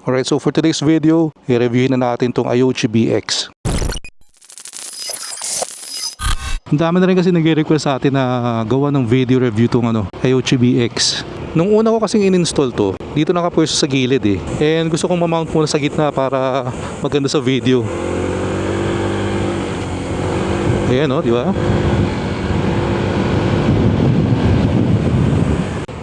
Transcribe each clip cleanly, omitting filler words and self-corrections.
Alright, so for today's video, i-reviewin na natin tong Ayochi BX. Ang dami na rin kasi nag-request sa atin na gawa ng video review tong Ayochi BX. Nung una ko kasing in-install to, dito nakapwesto sa gilid eh. And gusto kong ma-mount muna sa gitna para maganda sa video. Ayan di ba?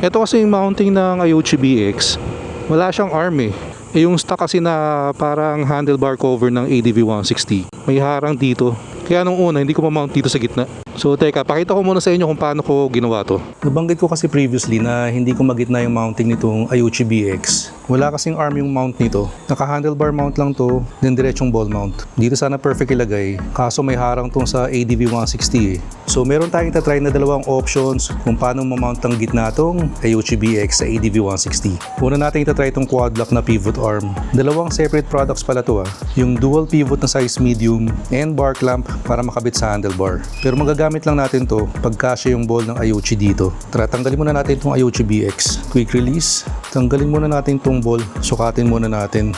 Ito kasi yung mounting ng Ayochi BX. Wala siyang arm eh. Yung stock kasi na parang handlebar cover ng ADV 160. May harang dito. Kaya nung una, hindi ko ma-mount dito sa gitna. So teka, pakita ko muna sa inyo kung paano ko ginawa to. Nabanggit ko kasi previously na hindi ko magitna yung mounting nitong Ayochi BX. Wala kasing arm yung mount nito. Naka-handlebar mount lang to, then diretsong ball mount. Dito sana perfect ilagay, kaso may harang tong sa ADV 160 eh. So meron tayong tatry na dalawang options kung paano ma-mount ang gitna tong Ayochi BX sa ADV 160. Una natin itatry itong quad lock na pivot arm. Dalawang separate products pala to Yung dual pivot na size medium and bar clamp para makabit sa handlebar. Pero magagamit lang natin to pag kasya yung ball ng Ayochi dito. Tara, tanggalin muna natin itong Ayochi BX. Quick release. Tanggalin muna natin itong ball. Sukatin muna natin.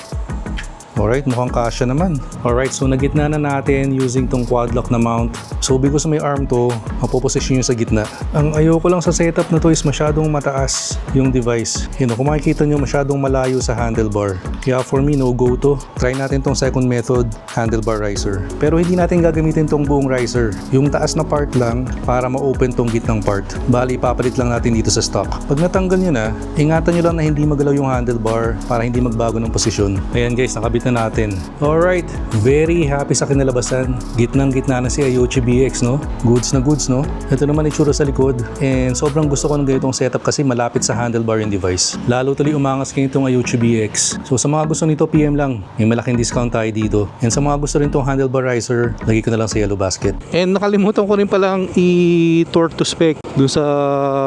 Alright, mukhang kasya naman. Alright, so nagitna na natin using tong quad lock na mount. So because may arm to, mapoposition nyo sa gitna. Ang ayoko lang sa setup na to is masyadong mataas yung device. Kung makikita nyo masyadong malayo sa handlebar. Kaya for me, no go to. Try natin tong second method, handlebar riser. Pero hindi natin gagamitin tong buong riser. Yung taas na part lang para ma-open tong gitnang part. Bali, ipapalit lang natin dito sa stock. Pag natanggal nyo na, ingatan nyo lang na hindi magalaw yung handlebar para hindi magbago ng posisyon. Ayan guys, nakabit na natin. Alright, very happy sa kinalabasan. Gitnang-gitna na si Ayochi BX, no? Goods na goods, no? Ito naman itsura sa likod. And sobrang gusto ko ng ganitong setup kasi malapit sa handlebar yung device. Lalo tuloy umangas kayo itong Ayochi BX. So sa mga gusto nito, PM lang. May malaking discount tayo dito. And sa mga gusto rin itong handlebar riser, lagi ko na lang sa yellow basket. And nakalimutan ko rin palang i-torque to spec dun sa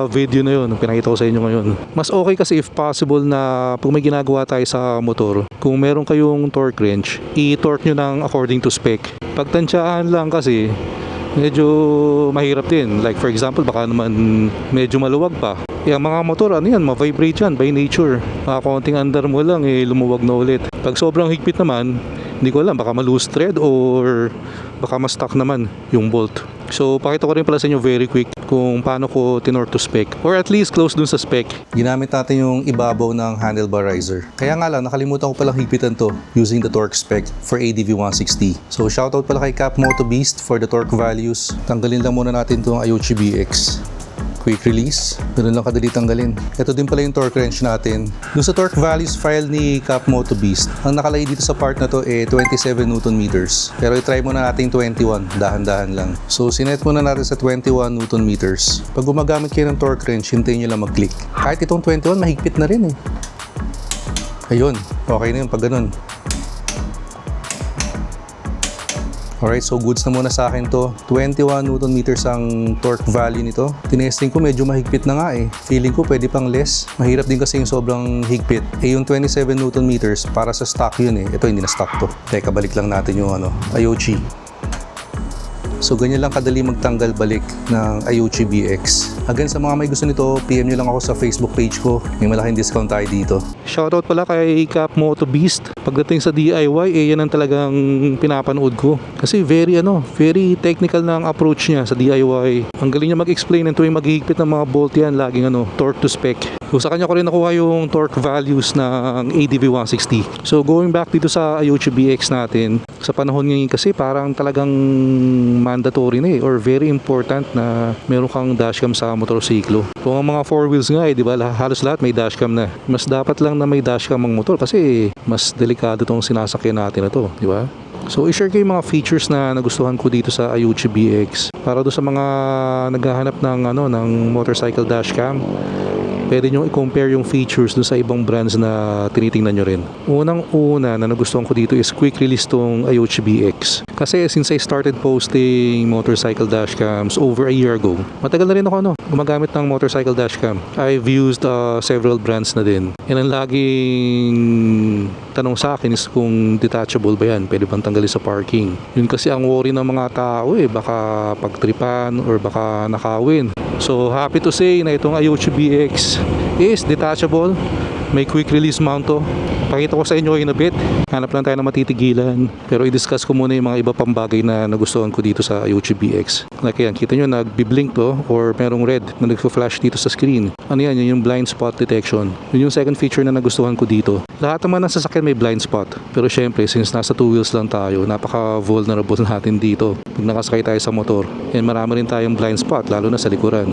video na yun, pinakita ko sa inyo ngayon. Mas okay kasi if possible na pag may ginagawa tayo sa motor, kung meron kayong torque wrench, i-torque nyo ng according to spec. Pag tansyahan lang kasi, medyo mahirap din. Like for example, baka naman medyo maluwag pa. Yung mga motor, ma-vibrate yan by nature. Konting andar mo lang, lumuwag na ulit. Pag sobrang higpit naman, hindi ko alam, baka ma-loose thread or baka ma-stuck naman yung bolt. So, pakita ko rin pala sa inyo very quick kung paano ko tinorque to spec. Or at least close dun sa spec. Ginamit natin yung ibabaw ng handlebar riser. Kaya nga lang, nakalimutan ko palang higpitan to using the torque spec for ADV 160. So, shoutout pala kay Cap Moto Beast for the torque values. Tanggalin lang muna natin itong Ayochi BX. Quick release. Ganun lang kadali tanggalin. Ito din pala yung torque wrench natin. Doon sa torque values file ni Cap Moto Beast, ang nakalagay dito sa part na to 27 Newton meters. Pero i-try muna natin 21. Dahan-dahan lang. So, sinet muna natin sa 21 Newton meters. Pag gumagamit kayo ng torque wrench, hintayin nyo lang mag-click. Kahit itong 21, mahigpit na rin Ayun. Okay na yun pag ganun. Alright, so goods na muna sa akin to. 21 Newton meters ang torque value nito. Tinesting ko medyo mahigpit na nga Feeling ko pwede pang less. Mahirap din kasi yung sobrang higpit. Yung 27 Newton meters para sa stock yun Ito hindi na stock to. Teka, balik lang natin yung Ayochi. So ganyan lang kadali magtanggal balik ng Ayochi BX. Again, sa mga may gusto nito, PM nyo lang ako sa Facebook page ko. May malaking discount tayo dito. Shoutout pala kay Cap Moto Beast. Pagdating sa DIY, yan ang talagang pinapanood ko. Kasi very technical na ang approach niya sa DIY. Ang galing niya mag-explain and tuwing maghihigpit ng mga bolt yan, laging torque to spec. So sa kanya ko rin nakuha yung torque values ng ADV 160. So going back dito sa Ayochi BX natin, sa panahon ngayon kasi parang talagang mandatory na or very important na meron kang dashcam sa motorsiklo. Kung ang mga 4 wheels nga di ba, halos lahat may dashcam na. Mas dapat lang na may dashcam ang motor kasi mas delikado tong sinasakyan natin na to, di ba? So i-share ko yung mga features na nagustuhan ko dito sa Ayochi BX para do sa mga naghahanap ng motorcycle dashcam. Pwede nyo i-compare yung features dun sa ibang brands na tinitingnan nyo rin. Unang-una na nagustuhan ko dito is quick release tong Ayochi BX. Kasi since I started posting motorcycle dashcams over a year ago, matagal na rin ako gumagamit ng motorcycle dashcam. I've used several brands na din. And ang laging tanong sa akin is kung detachable ba yan, pwede bang tanggalin sa parking. Yun kasi ang worry ng mga tao baka pagtripan or baka nakawin. So happy to say na itong Ayochi BX is detachable May quick release mount to. Pakita ko sa inyo in a bit. Hanap lang tayo na matitigilan. Pero i-discuss ko muna yung mga iba pang bagay na nagustuhan ko dito sa Ayuchi BX. Like yan, kita nyo nagbiblink to or merong red na nagfo-flash dito sa screen. Ano yan? Yun yung blind spot detection. Yun yung second feature na nagustuhan ko dito. Lahat naman ng sasakyan may blind spot. Pero syempre, since nasa two wheels lang tayo, napaka-vulnerable natin dito. Pag nakasakay tayo sa motor, and marami rin tayong blind spot, lalo na sa likuran.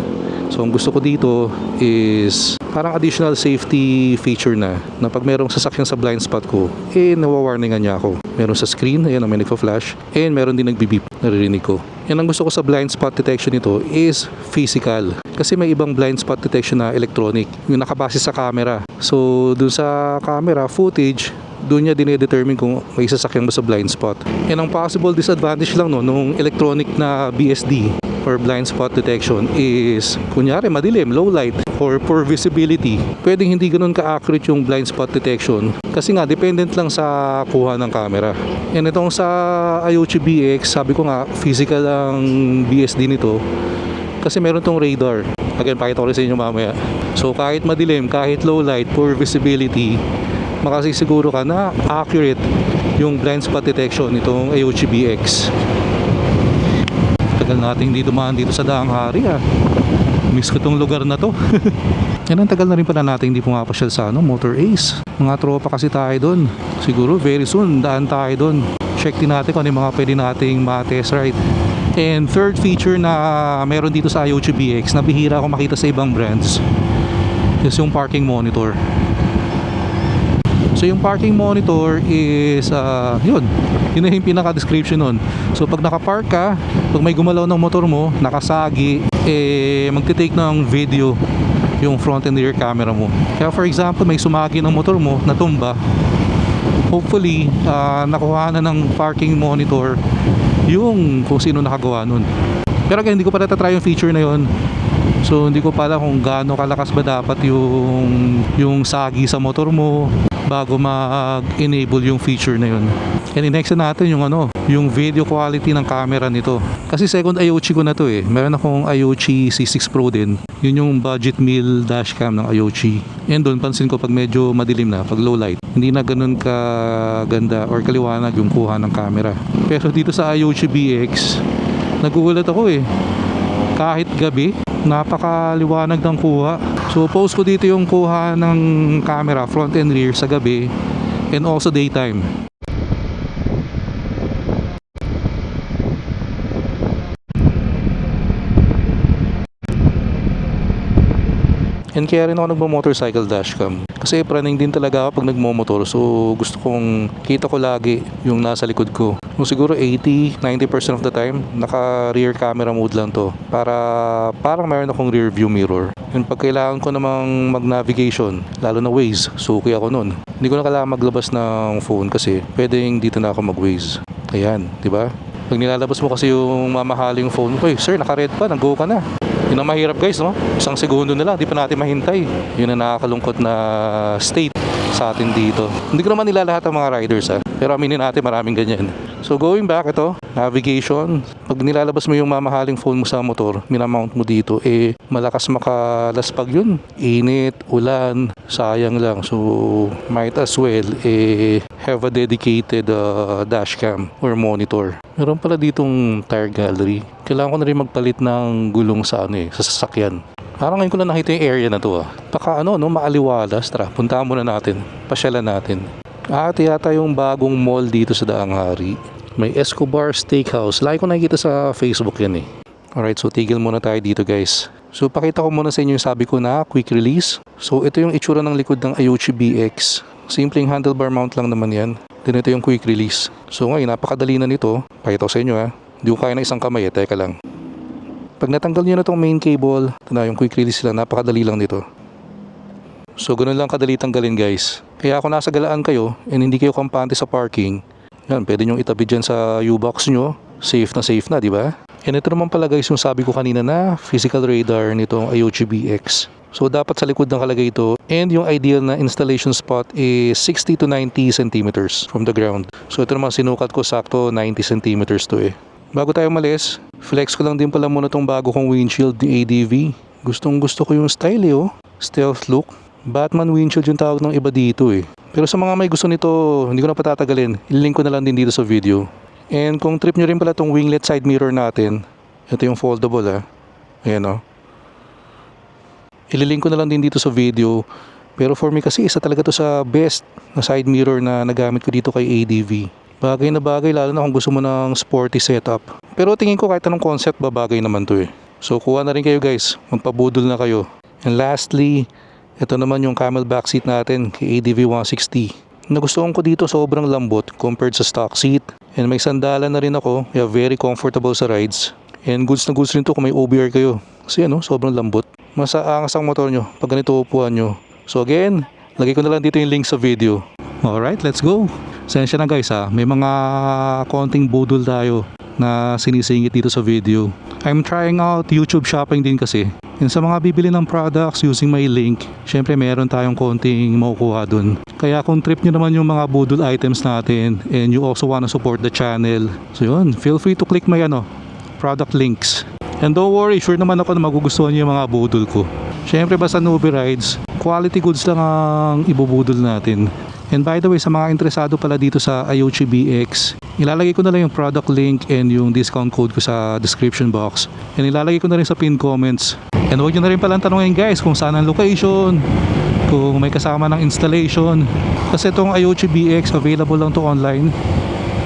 So ang gusto ko dito is parang additional safety feature na pag merong sasakyan sa blind spot ko, nawawarningan niya ako. Meron sa screen, ayan, may nagpa-flash, and meron din nagbibip, naririnig ko. Yan ang gusto ko sa blind spot detection nito is physical. Kasi may ibang blind spot detection na electronic, yung nakabase sa camera. So dun sa camera footage, doon niya dinedetermine kung may sasakyan ba sa blind spot. And ang possible disadvantage lang nung electronic na BSD or blind spot detection is kunyari madilim, low light, or poor visibility. Pwedeng hindi ganun ka-accurate yung blind spot detection kasi nga dependent lang sa kuha ng camera. And itong sa Ayuchi BX, sabi ko nga physical ang BSD nito kasi meron tong radar. Again, pakita ko rin sa inyo mamaya. So kahit madilim, kahit low light, poor visibility, makasisiguro ka na accurate yung blind spot detection nitong Ayuchi BX. Tagal natin dito dito sa Daang Hari Miss ko tong lugar na to. Yan, ang tagal na rin pala natin hindi pumapasyal sa Motor Ace. Mga tropa kasi tayo doon. Siguro very soon daan tayo doon. Check din natin kung ano yung mga pwede nating ma-test ride. And third feature na meron dito sa Ayuchi BX na bihira ako makita sa ibang brands is yung parking monitor. So yung parking monitor is yun na yung pinaka-description nun. So pag nakapark ka, pag may gumalaw ng motor mo, nakasagi, magtitake ng video yung front and rear camera mo. Kaya for example, may sumagi ng motor mo, natumba, hopefully nakuha na ng parking monitor yung kung sino nakagawa nun. Pero again, hindi ko pa natatry yung feature na yun. So hindi ko pala kung gaano kalakas ba dapat yung sagi sa motor mo bago mag-enable yung feature na yun. And next na natin yung video quality ng camera nito. Kasi second Ayuchi ko na to Meron akong Ayuchi C6 Pro din. Yun yung budget meal dashcam ng Ayuchi. And doon pansin ko pag medyo madilim na, pag low light, hindi na ganun ka ganda or kaliwanag yung kuha ng camera. Pero dito sa Ayuchi BX, nagugulat ako kahit gabi, napakaliwanag ng kuha. So post ko dito yung kuha ng camera front and rear sa gabi and also daytime. And kaya rin ako nagmo-motorcycle dashcam. Kasi praning din talaga ako pag nagmo-motor. So gusto kong kita ko lagi yung nasa likod ko. So, siguro 80-90% of the time naka rear camera mode lang to. Parang mayroon akong rear view mirror. Yung pag kailangan ko namang mag-navigation, lalo na Waze, suki ako nun. Hindi ko na kailangan maglabas ng phone kasi pwedeng dito na ako mag-Waze. Ayan, di ba? Pag nilalabas mo kasi yung mamahaling phone, sir, naka-red pa, nag-go ka na. Yun ang mahirap guys, no? Isang segundo na lang, di pa natin mahintay. Yun ang nakakalungkot na state sa atin dito. Hindi ko naman nilalahat ang mga riders pero aminin natin maraming ganyan. So going back, ito, navigation. Pag nilalabas mo yung mamahaling phone mo sa motor, minamount mo dito, malakas makalaspag yun. Init, ulan, sayang lang. So might as well have a dedicated dashcam or monitor. Meron pala ditong tire gallery. Kailangan ko na rin magpalit ng gulong sa sa sasakyan. Parang ngayon ko na nakita yung area na to Baka maaliwalas. Tara, puntahan muna natin. Pasyalan natin. Yata yung bagong mall dito sa Daang Hari. May Escobar Steakhouse. Lagi ko nakikita sa Facebook yan Alright, so tigil muna tayo dito guys. So pakita ko muna sa inyo yung sabi ko na quick release. So ito yung itsura ng likod ng Ayuchi BX. Simpleng handlebar mount lang naman yan. Then ito yung quick release. So ngayon, napakadali na nito. Pakita ko sa inyo Hindi ko kaya na isang kamay teka lang. Pag natanggal nyo na itong main cable, ito na yung quick release lang, napakadali lang nito. So ganun lang kadali tanggalin guys. Kaya kung nasa galaan kayo and hindi kayo kampante sa parking, yan, pwede nyo itabi dyan sa U-box nyo. Safe na, di ba? And ito naman pala guys yung sabi ko kanina na physical radar nitong Ayuchi BX. So dapat sa likod ng kalagay ito. And yung ideal na installation spot is 60 to 90 centimeters from the ground. So ito naman sinukat ko sakto 90 centimeters to Bago tayo malis, flex ko lang din pala muna tong bago kong windshield ni ADV. Gustong gusto ko yung style Stealth look. Batman windshield yung tawag ng iba dito eh. Pero sa mga may gusto nito, hindi ko na patatagalin. Ilink ko na lang din dito sa video. And kung trip nyo rin pala tong winglet side mirror natin, ito yung foldable Ayan o. Ililink ko na lang din dito sa video. Pero for me kasi isa talaga to sa best na side mirror na nagamit ko dito kay ADV. Bagay na bagay lalo na kung gusto mo ng sporty setup. Pero tingin ko kahit anong concept bagay naman to eh. So kuha na rin kayo guys, magpabudol na kayo. And lastly, ito naman yung camelback seat natin kay ADV 160. Nagustuhan ko dito sobrang lambot compared sa stock seat. And may sandalan na rin ako, kaya very comfortable sa rides. And goods na goods rin to kung may OBR kayo. Kasi sobrang lambot. Mas aangas ang motor nyo pag ganito upuan nyo. So again, lagay ko na lang dito yung link sa video. Alright, let's go. Sensya na guys may mga konting budol tayo na sinisingit dito sa video. I'm trying out YouTube shopping din kasi. And sa mga bibili ng products using my link, syempre meron tayong konting makukuha dun. Kaya kung trip nyo naman yung mga budol items natin and you also wanna support the channel, so yun, feel free to click my product links. And don't worry, sure naman ako na magugustuhan nyo yung mga budol ko. Syempre basta newbie rides, quality goods lang ang ibubudol natin. And by the way, sa mga interesado pala dito sa Ayochi BX, ilalagay ko na lang yung product link and yung discount code ko sa description box. And ilalagay ko na rin sa pin comments. And huwag nyo na rin palang tanongin guys kung saan ang location, kung may kasama ng installation. Kasi itong Ayochi BX, available lang to online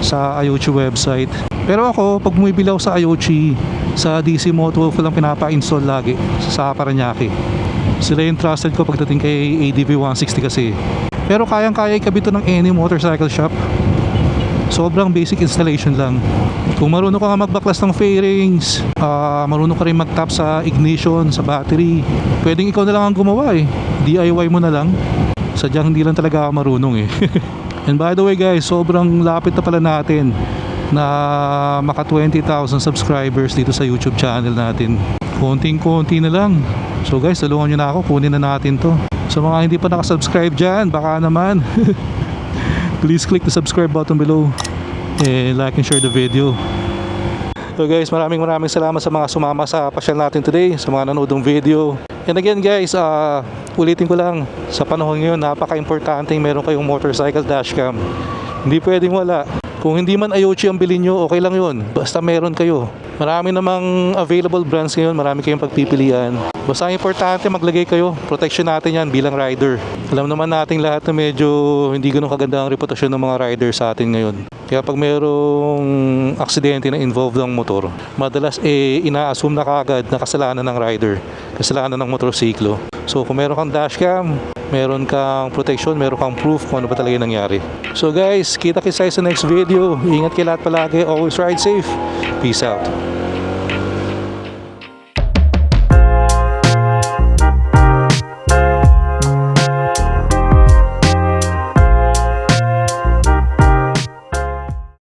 sa Ayochi website. Pero ako, pag bumibili ako sa Ayochi, sa DC Moto ko lang pinapa-install lagi sa Paranaque. Sila yung trusted ko pagdating kay ADV 160 kasi. Pero kayang-kaya ikabit to ng any motorcycle shop. Sobrang basic installation lang. Kung marunong ka nga magbaklas ng fairings, marunong ka rin mag-tap sa ignition, sa battery, pwedeng ikaw na lang ang gumawa DIY mo na lang. Sadyang hindi lang talaga ako marunong And by the way guys, sobrang lapit na pala natin na maka 20,000 subscribers dito sa YouTube channel natin. Konting-konti na lang. So guys, tulungan nyo na ako, kunin na natin to. Sa mga hindi pa nakasubscribe dyan, baka naman please click the subscribe button below and like and share the video. So guys, maraming salamat sa mga sumama sa pasyal natin today, sa mga nanood ng video. And again guys, ulitin ko lang, sa panahon ngayon napaka-importante meron kayong motorcycle dashcam. Hindi pwedeng wala. Kung hindi man Ayochi ang bilhin nyo, okay lang yun. Basta meron kayo. Marami namang available brands ngayon, marami kayong pagpipilian. Basta importante maglagay kayo. Protection natin yan bilang rider. Alam naman nating lahat na medyo hindi ganun kaganda ang reputasyon ng mga rider sa atin ngayon. Kaya pag mayroong aksidente na involved ang motor, madalas ina-assume na kagad na kasalanan ng rider, kasalanan ng motorsiklo. So kung meron kang dashcam, meron kang protection, meron kang proof kung ano ba talaga nangyari. So guys, kita-kits tayo sa next video. Ingat kayo lahat palagi. Always ride safe. Peace out.